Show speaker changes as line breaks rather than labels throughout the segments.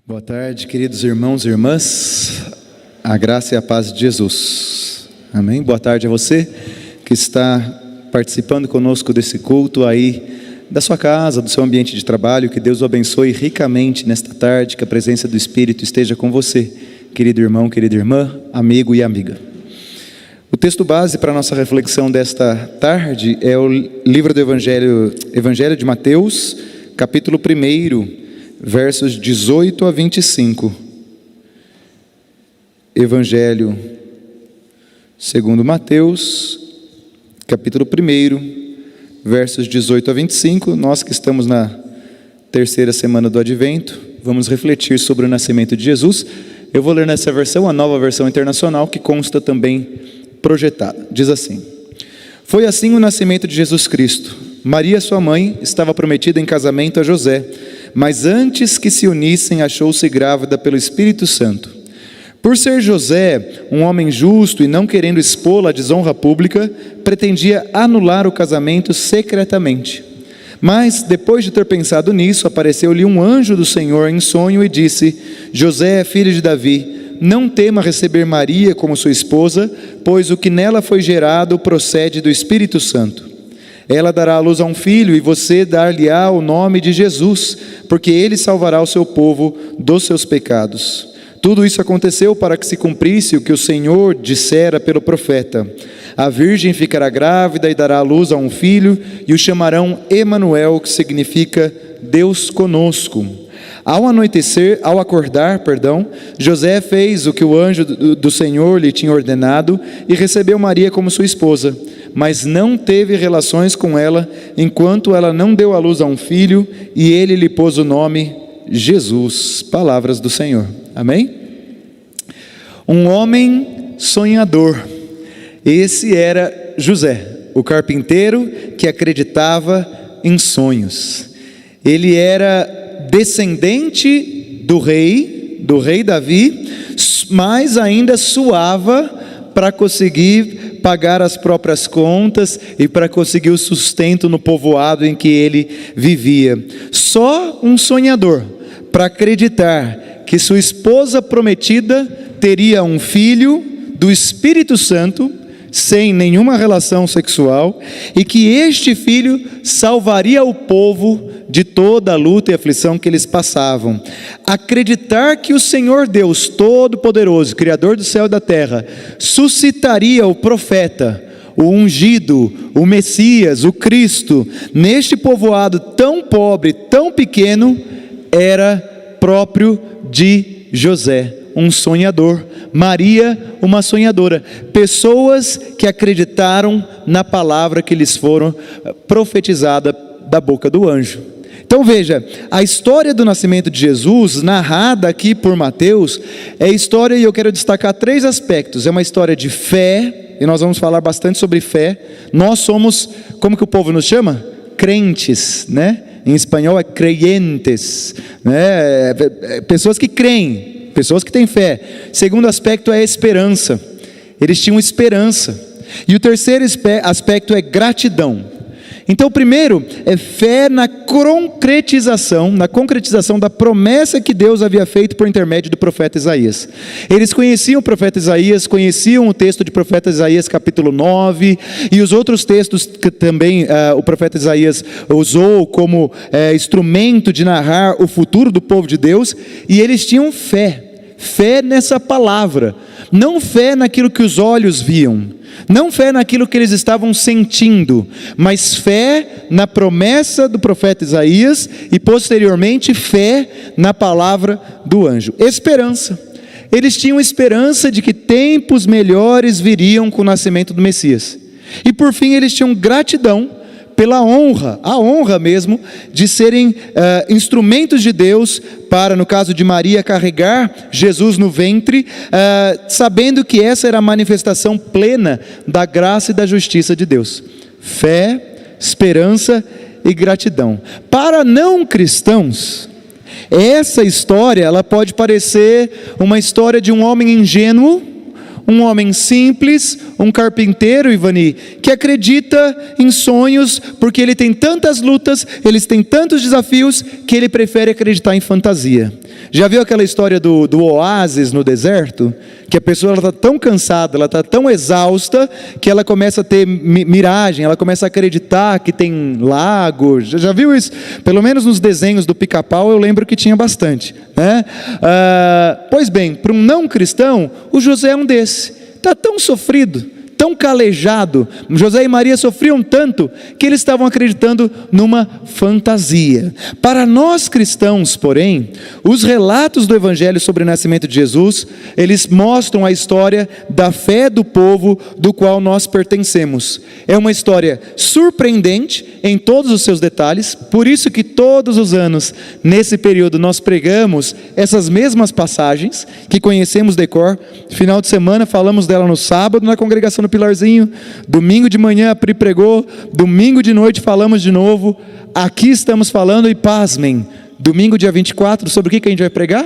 Boa tarde, queridos irmãos e irmãs, a graça e a paz de Jesus, amém? Boa tarde a você que está participando conosco desse culto aí, da sua casa, do seu ambiente de trabalho. Que Deus o abençoe ricamente nesta tarde, que a presença do Espírito esteja com você, querido irmão, querida irmã, amigo e amiga. O texto base para a nossa reflexão desta tarde é o livro do Evangelho de Mateus, capítulo 1, versos 18 a 25. Evangelho segundo Mateus, capítulo 1, versos 18 a 25. Nós que estamos na terceira semana do Advento, vamos refletir sobre o nascimento de Jesus. Eu vou ler nessa versão, a nova versão internacional, que consta também projetada. Diz assim: Foi assim o nascimento de Jesus Cristo. Maria, sua mãe, estava prometida em casamento a José, mas antes que se unissem, achou-se grávida pelo Espírito Santo. Por ser José um homem justo e não querendo expô-la à desonra pública, pretendia anular o casamento secretamente. Mas, depois de ter pensado nisso, apareceu-lhe um anjo do Senhor em sonho e disse: José, filho de Davi, não tema receber Maria como sua esposa, pois o que nela foi gerado procede do Espírito Santo. Ela dará à luz a um filho, e você dar-lhe-á o nome de Jesus, porque ele salvará o seu povo dos seus pecados. Tudo isso aconteceu para que se cumprisse o que o Senhor dissera pelo profeta: a virgem ficará grávida e dará à luz a um filho, e o chamarão Emanuel, que significa Deus conosco. Ao acordar, José fez o que o anjo do Senhor lhe tinha ordenado e recebeu Maria como sua esposa, mas não teve relações com ela enquanto ela não deu à luz a um filho, e ele lhe pôs o nome Jesus. Palavras do Senhor, amém? Um homem sonhador, esse era José, o carpinteiro que acreditava em sonhos. Ele era descendente do rei Davi, mas ainda suava para conseguir pagar as próprias contas e para conseguir o sustento no povoado em que ele vivia. Só um sonhador para acreditar que sua esposa prometida teria um filho do Espírito Santo, sem nenhuma relação sexual, e que este filho salvaria o povo de toda a luta e aflição que eles passavam. Acreditar que o Senhor Deus Todo-Poderoso, Criador do céu e da terra, suscitaria o profeta, o ungido, o Messias, o Cristo, neste povoado tão pobre, tão pequeno, era próprio de José, um sonhador. Maria, uma sonhadora. Pessoas que acreditaram na palavra que lhes foram profetizada da boca do anjo. Então veja, a história do nascimento de Jesus, narrada aqui por Mateus, é história, e eu quero destacar 3 aspectos. É uma história de fé, e nós vamos falar bastante sobre fé. Nós somos, como que o povo nos chama? Crentes, né? Em espanhol é creyentes, né? Pessoas que creem, pessoas que têm fé. Segundo aspecto é a esperança. Eles tinham esperança. E o terceiro aspecto é gratidão. Então o primeiro é fé na concretização da promessa que Deus havia feito por intermédio do profeta Isaías. Eles conheciam o profeta Isaías, conheciam o texto de profeta Isaías capítulo 9, e os outros textos que também o profeta Isaías usou como instrumento de narrar o futuro do povo de Deus, e eles tinham fé nessa palavra, não fé naquilo que os olhos viam, não fé naquilo que eles estavam sentindo, mas fé na promessa do profeta Isaías e posteriormente fé na palavra do anjo. Esperança. Eles tinham esperança de que tempos melhores viriam com o nascimento do Messias. E por fim eles tinham gratidão pela honra, a honra mesmo, de serem instrumentos de Deus para, no caso de Maria, carregar Jesus no ventre, sabendo que essa era a manifestação plena da graça e da justiça de Deus. Fé, esperança e gratidão. Para não cristãos, essa história ela pode parecer uma história de um homem ingênuo, um homem simples, um carpinteiro, Ivani, que acredita em sonhos, porque ele tem tantas lutas, eles têm tantos desafios, que ele prefere acreditar em fantasia. Já viu aquela história do oásis no deserto? Que a pessoa está tão cansada, ela está tão exausta, que ela começa a ter miragem, ela começa a acreditar que tem lago. Já viu isso? Pelo menos nos desenhos do Pica-Pau eu lembro que tinha bastante, né? Pois bem, para um não cristão, o José é um desse. Está tão sofrido, tão calejado. José e Maria sofriam tanto que eles estavam acreditando numa fantasia. Para nós cristãos, porém, os relatos do Evangelho sobre o nascimento de Jesus, eles mostram a história da fé do povo do qual nós pertencemos. É uma história surpreendente em todos os seus detalhes, por isso que todos os anos, nesse período, nós pregamos essas mesmas passagens que conhecemos de cor. Final de semana falamos dela no sábado na congregação no Pilarzinho, domingo de manhã a Pri pregou, domingo de noite falamos de novo, aqui estamos falando, e pasmem, domingo dia 24, sobre o que a gente vai pregar?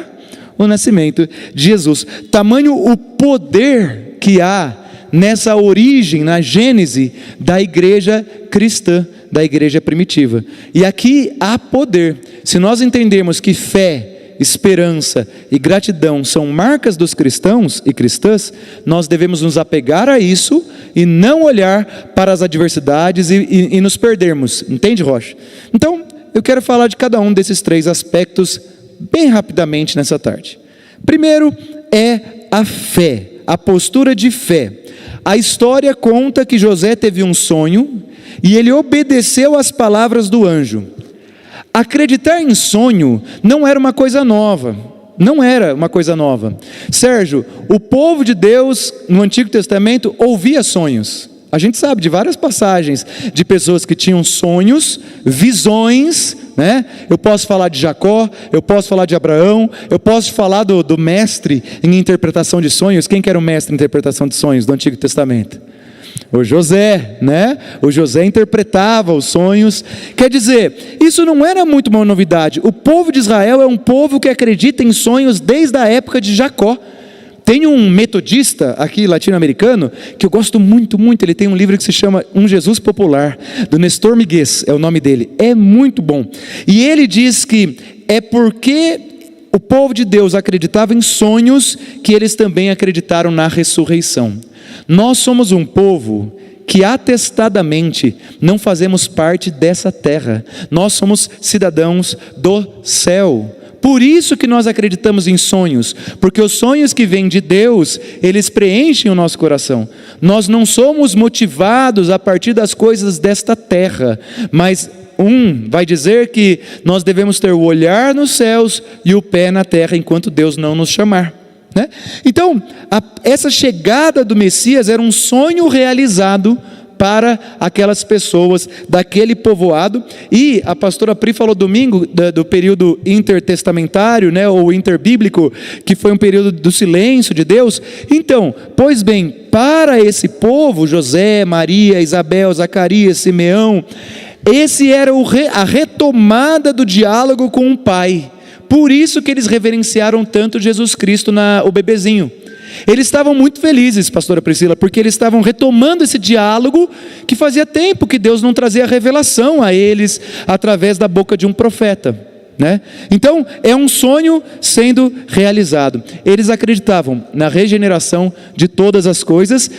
O nascimento de Jesus. Tamanho o poder que há nessa origem, na gênese da igreja cristã, da igreja primitiva. E aqui há poder. Se nós entendermos que fé, esperança e gratidão são marcas dos cristãos e cristãs, nós devemos nos apegar a isso e não olhar para as adversidades e nos perdermos. Entende, Rocha? Então, eu quero falar de cada um desses 3 aspectos bem rapidamente nessa tarde. Primeiro é a fé, a postura de fé. A história conta que José teve um sonho e ele obedeceu às palavras do anjo. Acreditar em sonho não era uma coisa nova, não era uma coisa nova. Sérgio, o povo de Deus no Antigo Testamento ouvia sonhos. A gente sabe de várias passagens de pessoas que tinham sonhos, visões, né? Eu posso falar de Jacó, eu posso falar de Abraão, eu posso falar do mestre em interpretação de sonhos. Quem que era o mestre em interpretação de sonhos do Antigo Testamento? O José, né? O José interpretava os sonhos. Quer dizer, isso não era muito uma novidade. O povo de Israel é um povo que acredita em sonhos desde a época de Jacó. Tem um metodista aqui latino-americano que eu gosto muito, ele tem um livro que se chama Um Jesus Popular, do Nestor Miguez, é o nome dele, é muito bom. E ele diz que é porque o povo de Deus acreditava em sonhos que eles também acreditaram na ressurreição. Nós somos um povo que atestadamente não fazemos parte dessa terra, nós somos cidadãos do céu. Por isso que nós acreditamos em sonhos, porque os sonhos que vêm de Deus, eles preenchem o nosso coração. Nós não somos motivados a partir das coisas desta terra, mas vai dizer que nós devemos ter o olhar nos céus e o pé na terra, enquanto Deus não nos chamar, né? Então, essa chegada do Messias era um sonho realizado para aquelas pessoas daquele povoado. E a pastora Pri falou domingo do período intertestamentário, né, ou interbíblico, que foi um período do silêncio de Deus. Então, pois bem, para esse povo, José, Maria, Isabel, Zacarias, Simeão, esse era a retomada do diálogo com o Pai. Por isso que eles reverenciaram tanto Jesus Cristo, o bebezinho. Eles estavam muito felizes, pastora Priscila, porque eles estavam retomando esse diálogo que fazia tempo que Deus não trazia revelação a eles através da boca de um profeta, né? Então, é um sonho sendo realizado. Eles acreditavam na regeneração de todas as coisas,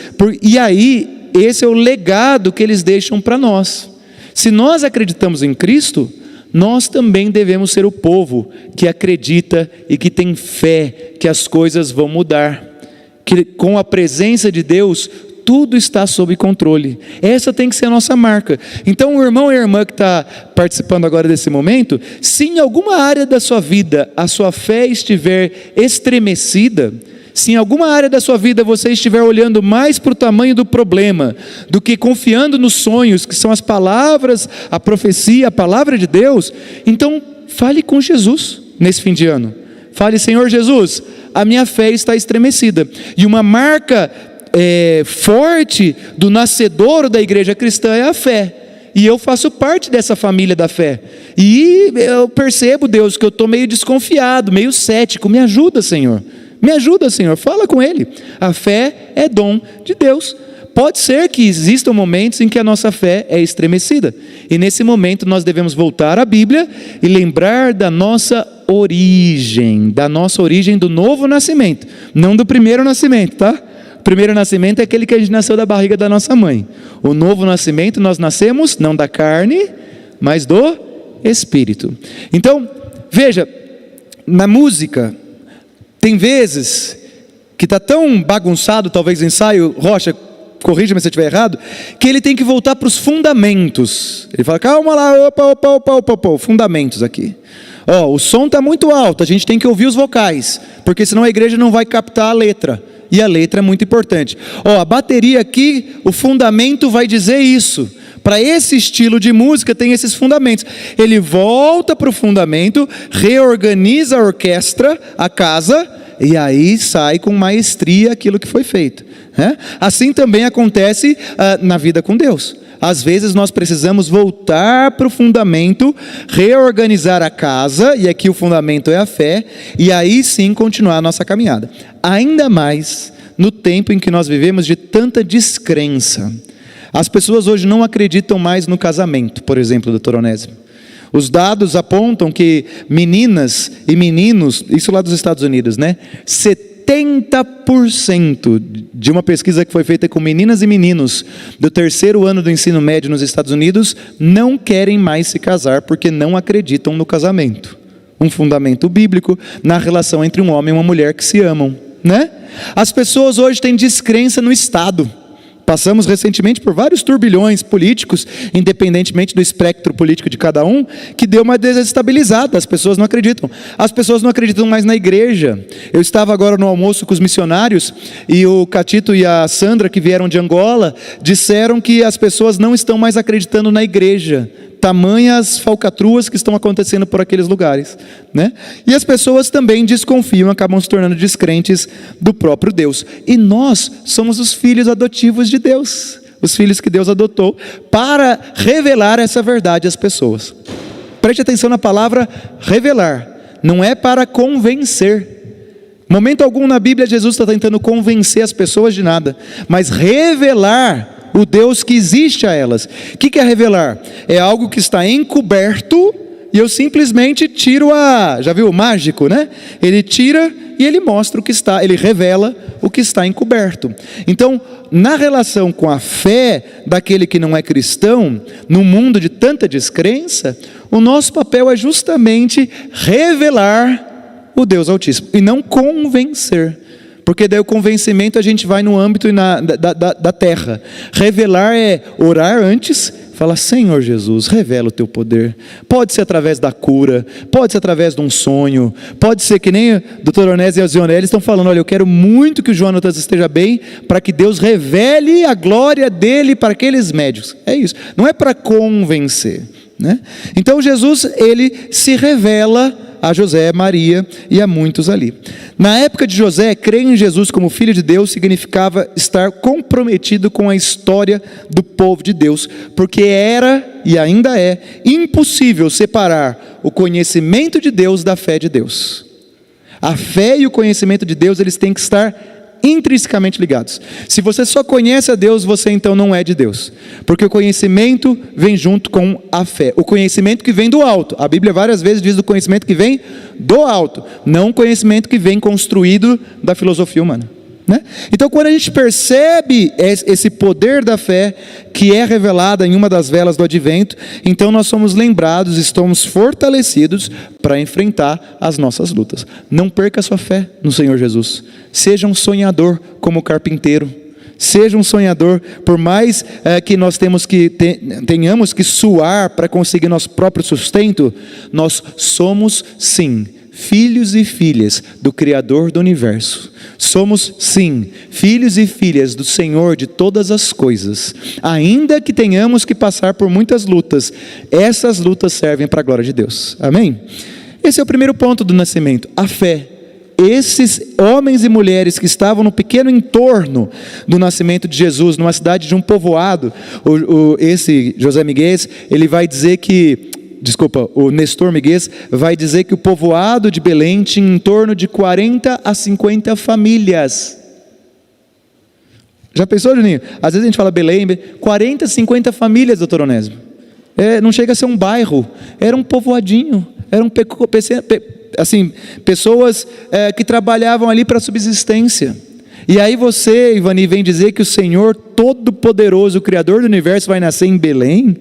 e aí, esse é o legado que eles deixam para nós. Se nós acreditamos em Cristo, nós também devemos ser o povo que acredita e que tem fé que as coisas vão mudar, que com a presença de Deus tudo está sob controle. Essa tem que ser a nossa marca. Então, o irmão e a irmã que está participando agora desse momento, se em alguma área da sua vida a sua fé estiver estremecida, se em alguma área da sua vida você estiver olhando mais para o tamanho do problema do que confiando nos sonhos, que são as palavras, a profecia, a palavra de Deus, então fale com Jesus nesse fim de ano. Fale: Senhor Jesus, a minha fé está estremecida. E uma marca forte do nascedouro da igreja cristã é a fé. E eu faço parte dessa família da fé. E eu percebo, Deus, que eu estou meio desconfiado, meio cético. Me ajuda, Senhor. Me ajuda, Senhor. Fala com Ele. A fé é dom de Deus. pode ser que existam momentos em que a nossa fé é estremecida. E nesse momento nós devemos voltar à Bíblia e lembrar da nossa origem do novo nascimento, não do primeiro nascimento, tá? O primeiro nascimento é aquele que a gente nasceu da barriga da nossa mãe. O novo nascimento, nós nascemos não da carne, mas do Espírito. Então, veja, na música, tem vezes que está tão bagunçado, talvez o ensaio, Rocha, corrija-me se eu estiver errado, que ele tem que voltar para os fundamentos. Ele fala, calma lá, opa, fundamentos aqui. O som está muito alto, a gente tem que ouvir os vocais, porque senão a igreja não vai captar a letra. E a letra é muito importante. A bateria aqui, o fundamento vai dizer isso. Para esse estilo de música tem esses fundamentos. Ele volta para o fundamento, reorganiza a orquestra, a casa, e aí sai com maestria aquilo que foi feito. Assim também acontece na vida com Deus. Às vezes nós precisamos voltar para o fundamento, reorganizar a casa, e aqui o fundamento é a fé, e aí sim continuar a nossa caminhada. Ainda mais no tempo em que nós vivemos de tanta descrença. As pessoas hoje não acreditam mais no casamento, por exemplo, doutor Onésimo. Os dados apontam que meninas e meninos, isso lá dos Estados Unidos, 70% de uma pesquisa que foi feita com meninas e meninos do terceiro ano do ensino médio nos Estados Unidos não querem mais se casar porque não acreditam no casamento. Um fundamento bíblico na relação entre um homem e uma mulher que se amam, As pessoas hoje têm descrença no Estado. Passamos recentemente por vários turbilhões políticos, independentemente do espectro político de cada um, que deu uma desestabilizada, as pessoas não acreditam. As pessoas não acreditam mais na igreja. Eu estava agora no almoço com os missionários, e o Catito e a Sandra, que vieram de Angola, disseram que as pessoas não estão mais acreditando na igreja. Tamanhas falcatruas que estão acontecendo por aqueles lugares, E as pessoas também desconfiam, acabam se tornando descrentes do próprio Deus. E nós somos os filhos adotivos de Deus, os filhos que Deus adotou para revelar essa verdade às pessoas. Preste atenção na palavra revelar, não é para convencer. Momento algum na Bíblia Jesus está tentando convencer as pessoas de nada, mas revelar o Deus que existe a elas. O que é revelar? É algo que está encoberto e eu simplesmente tiro já viu o mágico, Ele tira e ele mostra o que está, ele revela o que está encoberto. Então, na relação com a fé daquele que não é cristão, no mundo de tanta descrença, o nosso papel é justamente revelar o Deus Altíssimo e não convencer. Porque daí o convencimento a gente vai no âmbito da terra. Revelar é orar antes, falar, Senhor Jesus, revela o teu poder. Pode ser através da cura, pode ser através de um sonho, pode ser que nem o doutor Onésio e a Zionelli estão falando, olha, eu quero muito que o Jonatas esteja bem, para que Deus revele a glória dele para aqueles médicos. É isso, não é para convencer. Então Jesus, ele se revela a José, Maria e a muitos ali. Na época de José, crer em Jesus como Filho de Deus significava estar comprometido com a história do povo de Deus, porque era e ainda é impossível separar o conhecimento de Deus da fé de Deus. A fé e o conhecimento de Deus, eles têm que estar intrinsecamente ligados. Se você só conhece a Deus, você então não é de Deus, porque o conhecimento vem junto com a fé, o conhecimento que vem do alto. A Bíblia várias vezes diz do conhecimento que vem do alto, não o conhecimento que vem construído da filosofia humana. Então, quando a gente percebe esse poder da fé que é revelada em uma das velas do advento, então nós somos lembrados, estamos fortalecidos para enfrentar as nossas lutas. Não perca a sua fé no Senhor Jesus. Seja um sonhador como o carpinteiro. Seja um sonhador, por mais que nós tenhamos que suar para conseguir nosso próprio sustento, nós somos sim filhos e filhas do Criador do Universo. Somos sim filhos e filhas do Senhor de todas as coisas. Ainda que tenhamos que passar por muitas lutas, essas lutas servem para a glória de Deus. Amém? Esse é o primeiro ponto do nascimento, a fé. Esses homens e mulheres que estavam no pequeno entorno do nascimento de Jesus, numa cidade de um povoado, esse José Miguel, ele vai dizer que, o Nestor Miguel vai dizer que o povoado de Belém tinha em torno de 40 a 50 famílias. Já pensou, Juninho? Às vezes a gente fala Belém, 40, 50 famílias, doutor Onésimo. Não chega a ser um bairro, era um povoadinho, eram assim, pessoas que trabalhavam ali para subsistência. E aí você, Ivani, vem dizer que o Senhor Todo-Poderoso, o Criador do Universo, vai nascer em Belém?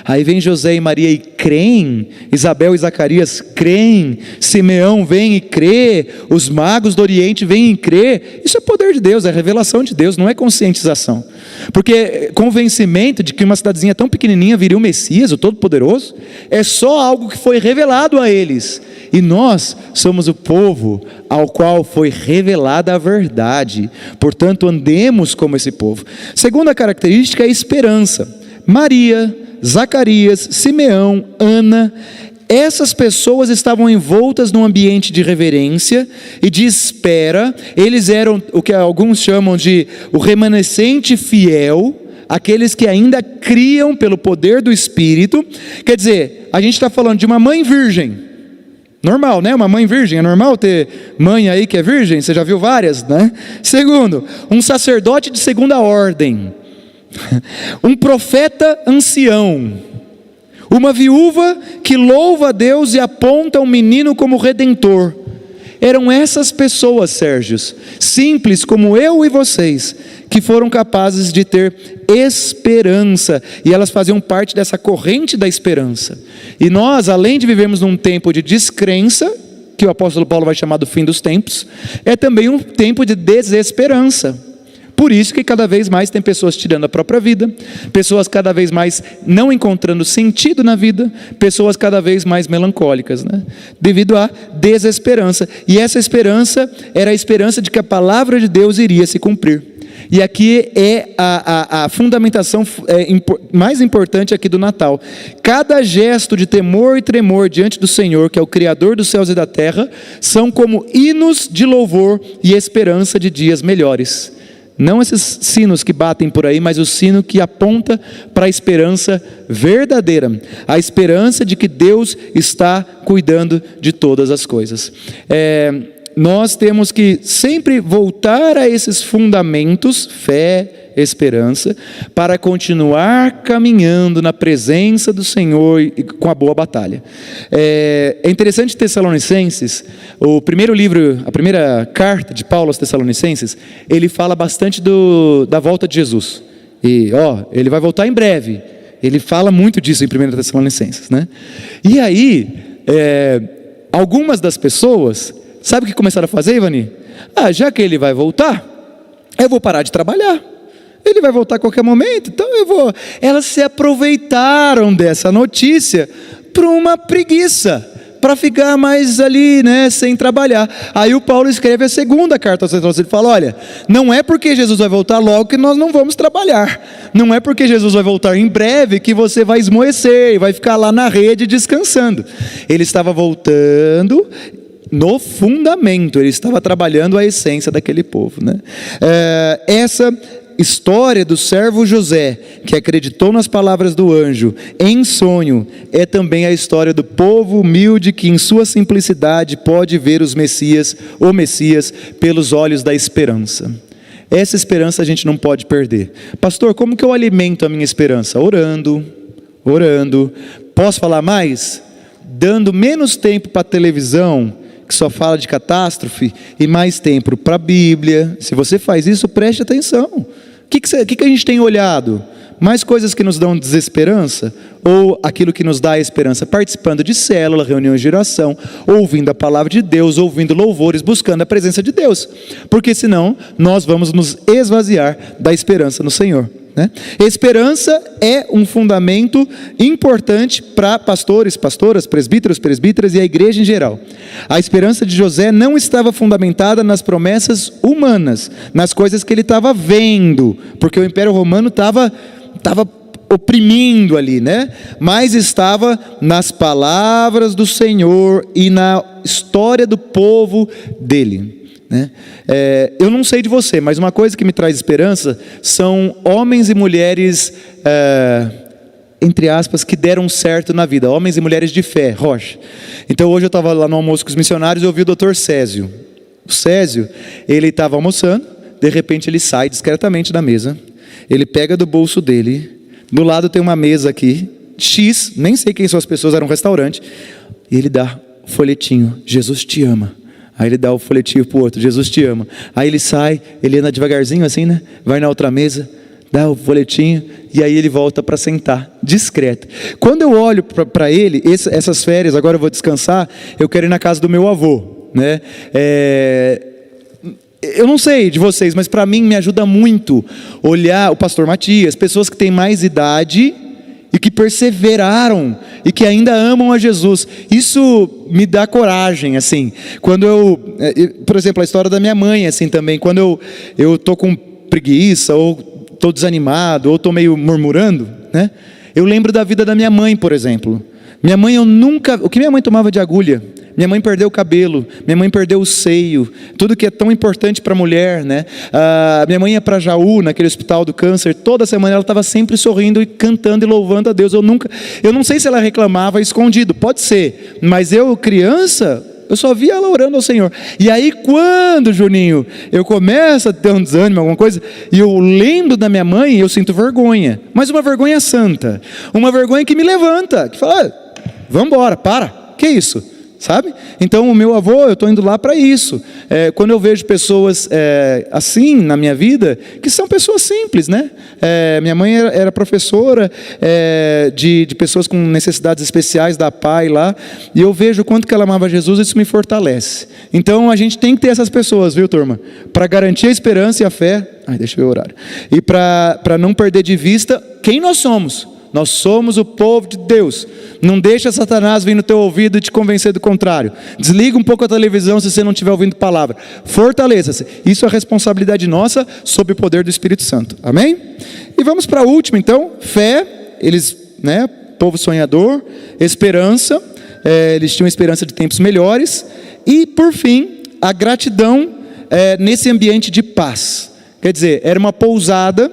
Aí vem José e Maria e creem, Isabel e Zacarias creem, Simeão vem e crê, os magos do Oriente vêm e crê. Isso é poder de Deus, é revelação de Deus, não é conscientização. Porque convencimento de que uma cidadezinha tão pequenininha viria o Messias, o Todo-Poderoso, é só algo que foi revelado a eles. E nós somos o povo ao qual foi revelada a verdade. Portanto, andemos como esse povo. Segunda característica é a esperança. Maria, Zacarias, Simeão, Ana, essas pessoas estavam envoltas num ambiente de reverência e de espera. Eles eram o que alguns chamam de o remanescente fiel, aqueles que ainda criam pelo poder do Espírito. Quer dizer, a gente está falando de uma mãe virgem. Normal, né? Uma mãe virgem, é normal ter mãe aí que é virgem, você já viu várias, né? Segundo, um sacerdote de segunda ordem, um profeta ancião, uma viúva que louva a Deus e aponta o menino como redentor. Eram essas pessoas, Sérgios, simples como eu e vocês, que foram capazes de ter esperança, e elas faziam parte dessa corrente da esperança. E nós, além de vivermos num tempo de descrença, que o apóstolo Paulo vai chamar do fim dos tempos, é também um tempo de desesperança. Por isso que cada vez mais tem pessoas tirando a própria vida, pessoas cada vez mais não encontrando sentido na vida, pessoas cada vez mais melancólicas, né? Devido à desesperança. E essa esperança era a esperança de que a palavra de Deus iria se cumprir. E aqui é a fundamentação mais importante aqui do Natal. Cada gesto de temor e tremor diante do Senhor, que é o Criador dos céus e da terra, são como hinos de louvor e esperança de dias melhores. Não esses sinos que batem por aí, mas o sino que aponta para a esperança verdadeira. A esperança de que Deus está cuidando de todas as coisas. Nós temos que sempre voltar a esses fundamentos, fé, esperança, para continuar caminhando na presença do Senhor e com a boa batalha. É interessante, Tessalonicenses, o primeiro livro, a primeira carta de Paulo aos Tessalonicenses, ele fala bastante da volta de Jesus. E ele vai voltar em breve. Ele fala muito disso em 1 Tessalonicenses, né? E aí, algumas das pessoas, sabe o que começaram a fazer, Ivani? Já que ele vai voltar, eu vou parar de trabalhar. Ele vai voltar a qualquer momento, então eu vou. Elas se aproveitaram dessa notícia para uma preguiça, para ficar mais ali, né, sem trabalhar. Aí o Paulo escreve a segunda carta aos Tessalonicenses, ele fala: olha, não é porque Jesus vai voltar logo que nós não vamos trabalhar, não é porque Jesus vai voltar em breve que você vai esmoecer e vai ficar lá na rede descansando. Ele estava voltando no fundamento, ele estava trabalhando a essência daquele povo, né? Essa história do servo José, que acreditou nas palavras do anjo em sonho, é também a história do povo humilde que em sua simplicidade pode ver o Messias pelos olhos da esperança. Essa esperança a gente não pode perder. Pastor, como que eu alimento a minha esperança? Orando. Posso falar mais? Dando menos tempo para a televisão, que só fala de catástrofe, e mais tempo para a Bíblia. Se você faz isso, preste atenção. O que a gente tem olhado? Mais coisas que nos dão desesperança? Ou aquilo que nos dá a esperança? Participando de célula, reuniões de oração, ouvindo a palavra de Deus, ouvindo louvores, buscando a presença de Deus. Porque senão, nós vamos nos esvaziar da esperança no Senhor, né? Esperança é um fundamento importante para pastores, pastoras, presbíteras e a igreja em geral. A esperança de José não estava fundamentada nas promessas humanas, nas coisas que ele estava vendo, porque o Império Romano estava oprimindo ali, né? Mas estava nas palavras do Senhor e na história do povo dele. Eu não sei de você, mas uma coisa que me traz esperança são homens e mulheres, entre aspas, que deram certo na vida, homens e mulheres de fé, Rocha. Então hoje eu estava lá no almoço com os missionários e ouvi o Dr. Césio. O Césio, ele estava almoçando, De repente ele sai discretamente da mesa, ele pega do bolso dele, do lado tem uma mesa aqui, X, nem sei quem são as pessoas, era um restaurante, e ele dá o folhetinho, Jesus te ama. Aí ele dá o folhetinho pro outro, Jesus te ama. Aí ele sai, ele anda devagarzinho assim, né? Vai na outra mesa, dá o folhetinho, e aí ele volta para sentar, discreto. Quando eu olho para ele, essas férias, agora eu vou descansar, eu quero ir na casa do meu avô, né? Eu não sei de vocês, mas para mim me ajuda muito olhar o pastor Matias, pessoas que têm mais idade e que perseveraram e que ainda amam a Jesus. Isso me dá coragem, assim. Quando por exemplo, a história da minha mãe, assim também, quando eu tô com preguiça, ou tô desanimado, ou tô meio murmurando, né? Eu lembro da vida da minha mãe, por exemplo. Minha mãe, o que minha mãe tomava de agulha? Minha mãe perdeu o cabelo, minha mãe perdeu o seio, tudo que é tão importante para a mulher, né? Minha mãe ia para Jaú, naquele hospital do câncer, toda semana ela estava sempre sorrindo e cantando e louvando a Deus. Eu não sei se ela reclamava escondido, pode ser, mas eu, criança, eu só via ela orando ao Senhor. E aí quando, Juninho, eu começo a ter um desânimo, alguma coisa, e eu lembro da minha mãe, eu sinto vergonha, mas uma vergonha santa, uma vergonha que me levanta, que fala, vamos embora, que isso? Sabe? Então o meu avô, eu estou indo lá para isso. Quando eu vejo pessoas assim na minha vida, que são pessoas simples, né? Minha mãe era professora de pessoas com necessidades especiais da PAI lá, e eu vejo o quanto que ela amava Jesus, isso me fortalece. Então a gente tem que ter essas pessoas, viu, turma? Para garantir a esperança e a fé. Deixa eu ver o horário. E para não perder de vista quem nós somos. Nós somos o povo de Deus. Não deixa Satanás vir no teu ouvido e te convencer do contrário. Desliga um pouco a televisão se você não estiver ouvindo palavra. Fortaleça-se. Isso é responsabilidade nossa sob o poder do Espírito Santo. Amém? E vamos para a última então. Fé, eles, né, povo sonhador, esperança, eles tinham esperança de tempos melhores. E por fim, a gratidão nesse ambiente de paz. Quer dizer, era uma pousada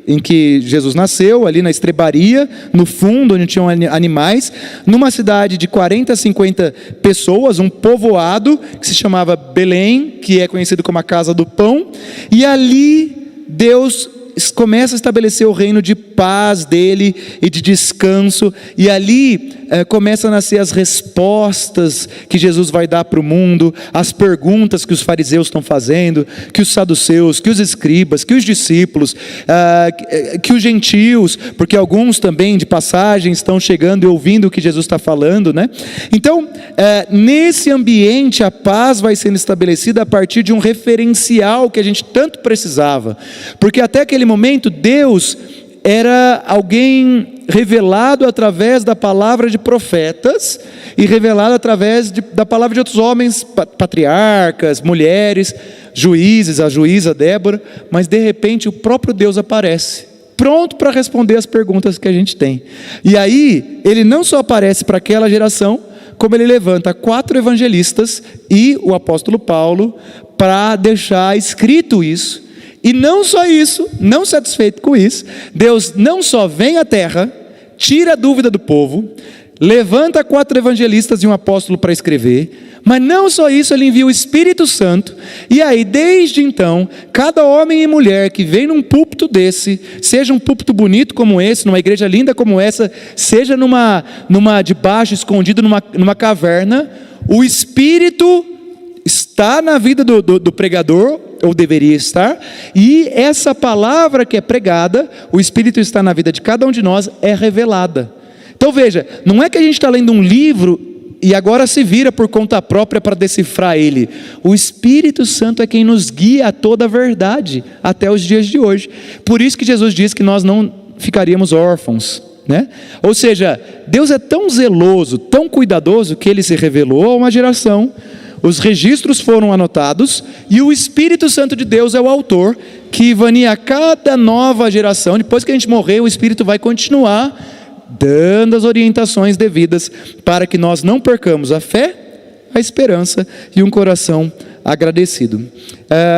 em que Jesus nasceu, ali na estrebaria, no fundo, onde tinham animais, numa cidade de 40 a 50 pessoas, um povoado, que se chamava Belém, que é conhecido como a Casa do Pão, e ali Deus começa a estabelecer o reino de paz dele e de descanso, e ali começa a nascer as respostas que Jesus vai dar para o mundo, as perguntas que os fariseus estão fazendo, que os saduceus, que os escribas, que os discípulos, que os gentios, porque alguns também de passagem estão chegando e ouvindo o que Jesus está falando, né? Então, nesse ambiente a paz vai sendo estabelecida a partir de um referencial que a gente tanto precisava, porque até aquele momento Deus era alguém revelado através da palavra de profetas e revelado através da palavra de outros homens, patriarcas, mulheres, juízes, a juíza Débora, mas de repente o próprio Deus aparece, pronto para responder as perguntas que a gente tem. E aí, ele não só aparece para aquela geração, como ele levanta 4 evangelistas e o apóstolo Paulo para deixar escrito isso. E não só isso, não satisfeito com isso, Deus não só vem à terra, tira a dúvida do povo, levanta 4 evangelistas e um apóstolo para escrever, mas não só isso, ele envia o Espírito Santo, e aí desde então, cada homem e mulher que vem num púlpito desse, seja um púlpito bonito como esse, numa igreja linda como essa, seja numa debaixo, escondido numa caverna, o Espírito está na vida do pregador, ou deveria estar, e essa palavra que é pregada, o Espírito está na vida de cada um de nós, é revelada. Então veja, não é que a gente está lendo um livro e agora se vira por conta própria para decifrar ele. O Espírito Santo é quem nos guia a toda a verdade até os dias de hoje. Por isso que Jesus diz que nós não ficaríamos órfãos, né? Ou seja, Deus é tão zeloso, tão cuidadoso, que ele se revelou a uma geração, os registros foram anotados, e o Espírito Santo de Deus é o autor, que vania a cada nova geração. Depois que a gente morrer, o Espírito vai continuar dando as orientações devidas, para que nós não percamos a fé, a esperança e um coração agradecido.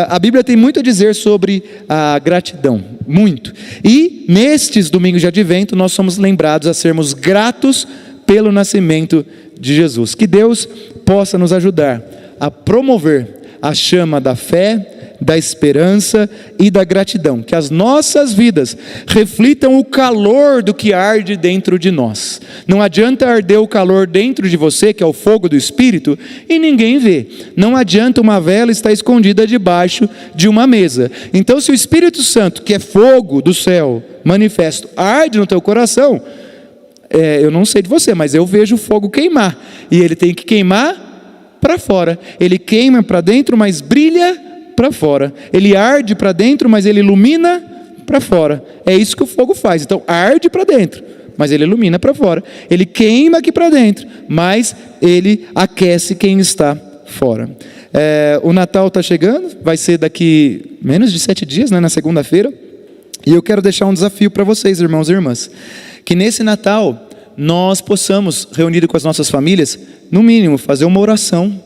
A Bíblia tem muito a dizer sobre a gratidão, muito. E nestes domingos de advento, nós somos lembrados a sermos gratos pelo nascimento de Jesus. Que Deus possa nos ajudar a promover a chama da fé da esperança e da gratidão. Que as nossas vidas reflitam o calor do que arde dentro de nós. Não adianta arder o calor dentro de você, que é o fogo do Espírito, e ninguém vê. Não adianta uma vela estar escondida debaixo de uma mesa. Então, se o Espírito Santo, que é fogo do céu, manifesto, arde no teu coração, eu não sei de você, mas eu vejo o fogo queimar, e ele tem que queimar para fora. Ele queima para dentro, mas brilha para fora. Ele arde para dentro, mas ele ilumina para fora. É isso que o fogo faz. Então arde para dentro, mas ele ilumina para fora. Ele queima aqui para dentro, mas ele aquece quem está fora. O Natal está chegando, vai ser daqui menos de 7 dias, né, na segunda-feira. E eu quero deixar um desafio para vocês, irmãos e irmãs, que nesse Natal nós possamos, reunido com as nossas famílias, no mínimo fazer uma oração,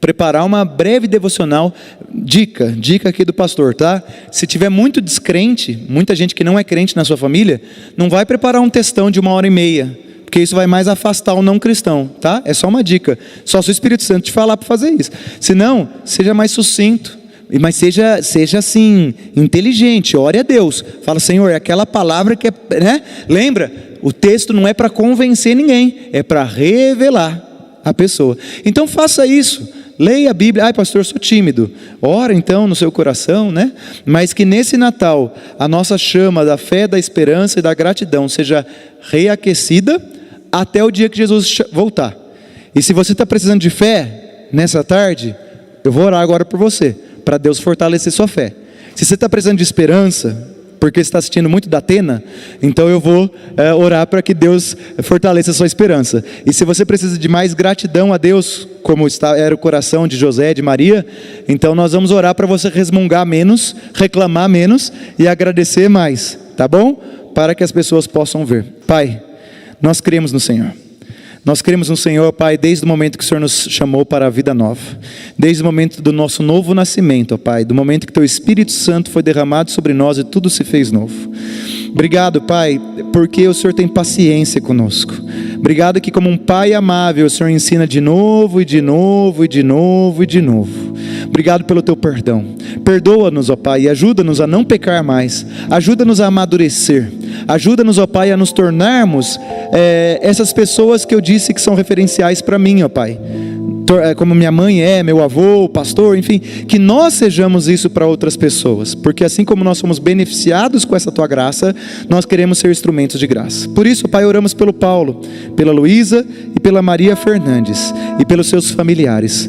preparar uma breve devocional. Dica aqui do pastor, tá? Se tiver muito descrente, muita gente que não é crente na sua família, não vai preparar um textão de 1h30, porque isso vai mais afastar o não cristão, tá? É só uma dica, só se o Espírito Santo te falar para fazer isso. Se não, seja mais sucinto, mas seja assim, inteligente, ore a Deus, fala: Senhor, é aquela palavra que é, né? Lembra, o texto não é para convencer ninguém, é para revelar a pessoa. Então faça isso, leia a Bíblia. Ai, pastor, eu sou tímido. Ora então no seu coração, né? Mas que nesse Natal a nossa chama da fé, da esperança e da gratidão seja reaquecida até o dia que Jesus voltar. E se você está precisando de fé nessa tarde, eu vou orar agora por você, para Deus fortalecer sua fé. Se você está precisando de esperança, porque você está assistindo muito da Atena, então eu vou orar para que Deus fortaleça a sua esperança. E se você precisa de mais gratidão a Deus, como era o coração de José, de Maria, então nós vamos orar para você resmungar menos, reclamar menos e agradecer mais, tá bom? Para que as pessoas possam ver. Pai, nós cremos no Senhor. Nós cremos no Senhor, Pai, desde o momento que o Senhor nos chamou para a vida nova, desde o momento do nosso novo nascimento, ó Pai, do momento que Teu Espírito Santo foi derramado sobre nós e tudo se fez novo. Obrigado, Pai, porque o Senhor tem paciência conosco. Obrigado que, como um Pai amável, o Senhor ensina de novo e de novo e de novo e de novo. Obrigado pelo Teu perdão. Perdoa-nos, ó Pai, e ajuda-nos a não pecar mais. Ajuda-nos a amadurecer. Ajuda-nos, ó Pai, a nos tornarmos essas pessoas que eu disse que são referenciais para mim, ó Pai. Como minha mãe meu avô, o pastor, enfim, que nós sejamos isso para outras pessoas, porque assim como nós somos beneficiados com essa Tua graça, nós queremos ser instrumentos de graça. Por isso, Pai, oramos pelo Paulo, pela Luísa e pela Maria Fernandes e pelos seus familiares.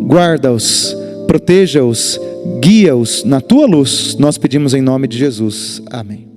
Guarda-os, proteja-os, guia-os na Tua luz, nós pedimos em nome de Jesus, amém.